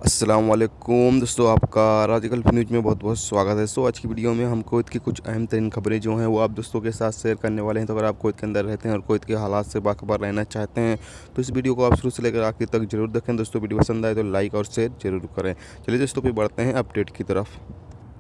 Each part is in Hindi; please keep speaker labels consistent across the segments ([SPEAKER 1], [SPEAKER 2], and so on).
[SPEAKER 1] अस्सलामुअलैकुम दोस्तों, आपका राज न्यूज़ में बहुत बहुत स्वागत है। आज की वीडियो में हम कुवैत की कुछ अहम तरीन खबरें जो हैं वो आप दोस्तों के साथ शेयर करने वाले हैं। तो अगर आप कुवैत के अंदर रहते हैं और कुवैत के हालात से बाखबर रहना चाहते हैं तो इस वीडियो को आप शुरू से लेकर आखिर तक जरूर देखें। दोस्तों वीडियो पसंद आए तो लाइक और शेयर जरूर करें। चलिए दोस्तों फिर बढ़ते हैं अपडेट की तरफ।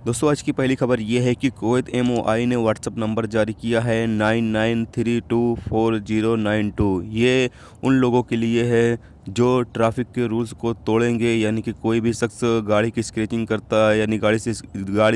[SPEAKER 1] दोस्तों आज की पहली खबर ये है कि कुवैत MOI ने व्हाट्सएप नंबर जारी किया है 99324092। ये उन लोगों के लिए है जो ट्रैफिक के रूल्स को तोड़ेंगे, यानी कि कोई भी शख्स गाड़ी की स्क्रैचिंग करता है, यानी गाड़ी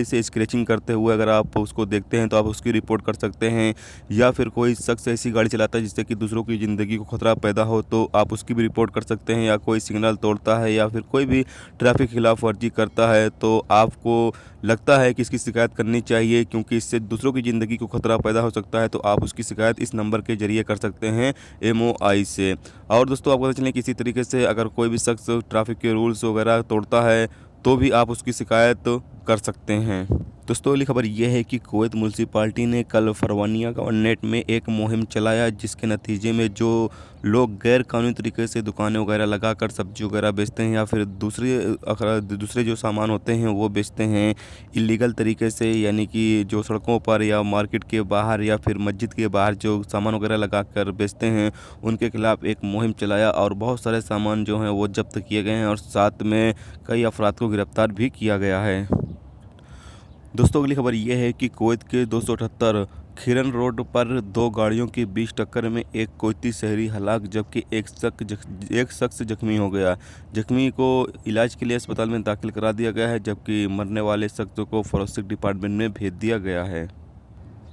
[SPEAKER 1] से स्क्रैचिंग करते हुए अगर आप उसको देखते हैं तो आप उसकी रिपोर्ट कर सकते हैं। या फिर कोई शख्स ऐसी गाड़ी चलाता है जिससे कि दूसरों की ज़िंदगी को खतरा पैदा हो तो आप उसकी भी रिपोर्ट कर सकते हैं। या कोई सिग्नल तोड़ता है या फिर कोई भी ट्रैफिक खिलाफ वर्जी करता है तो आपको लगता है कि इसकी शिकायत करनी चाहिए, क्योंकि इससे दूसरों की ज़िंदगी को खतरा पैदा हो सकता है। तो आप उसकी शिकायत इस नंबर के ज़रिए कर सकते हैं MOI से। और दोस्तों आपको पता चलें कि इसी तरीके से अगर कोई भी शख्स ट्रैफिक के रूल्स वगैरह तोड़ता है तो भी आप उसकी शिकायत कर सकते हैं। दोस्तों अगली खबर यह है कि कुवैत म्यूनसिपालिटी ने कल फरवानिया गवर्नरेट में एक मुहिम चलाया, जिसके नतीजे में जो लोग गैर कानूनी तरीके से दुकानें वगैरह लगाकर सब्जी वगैरह बेचते हैं या फिर दूसरे जो सामान होते हैं वो बेचते हैं इलीगल तरीके से, यानी कि जो सड़कों पर या मार्केट के बाहर या फिर मस्जिद के बाहर जो सामान वगैरह लगा कर बेचते हैं, उनके खिलाफ एक मुहिम चलाया और बहुत सारे सामान जो हैं वो जब्त किए गए हैं और साथ में कई अफराद को गिरफ्तार भी किया गया है। दोस्तों अगली खबर यह है कि कुवैत के 278 खीरन रोड पर दो गाड़ियों की बीच टक्कर में एक कुवैती शहरी हलाक जबकि एक शख्स जख्मी हो गया। जख्मी को इलाज के लिए अस्पताल में दाखिल करा दिया गया है, जबकि मरने वाले शख्स को फोरेंसिक डिपार्टमेंट में भेज दिया गया है।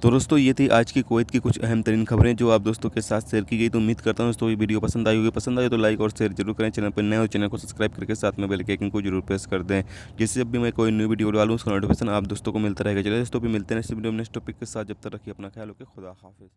[SPEAKER 1] तो दोस्तों ये थी आज की कुवैत की कुछ अहम तरीन खबरें जो आप दोस्तों के साथ शेयर की गई। तो उम्मीद करता हूँ दोस्तों ये वीडियो पसंद आई होगी। पसंद आई तो लाइक और शेयर जरूर करें। चैनल पर नए हो चैनल को सब्सक्राइब करके साथ में बेल के आइकन को जरूर प्रेस कर दें, जिससे जब भी मैं कोई न्यू वीडियो डालूँ उसका नोटिफिकेशन आप दोस्तों को मिलता रहेगा। चलिए दोस्तों भी मिलते हैं नेक्स्ट वीडियो में नेक्स्ट टॉपिक के साथ। जब तक रखिए अपना ख्याल, ओके, खुदा हाफिज़।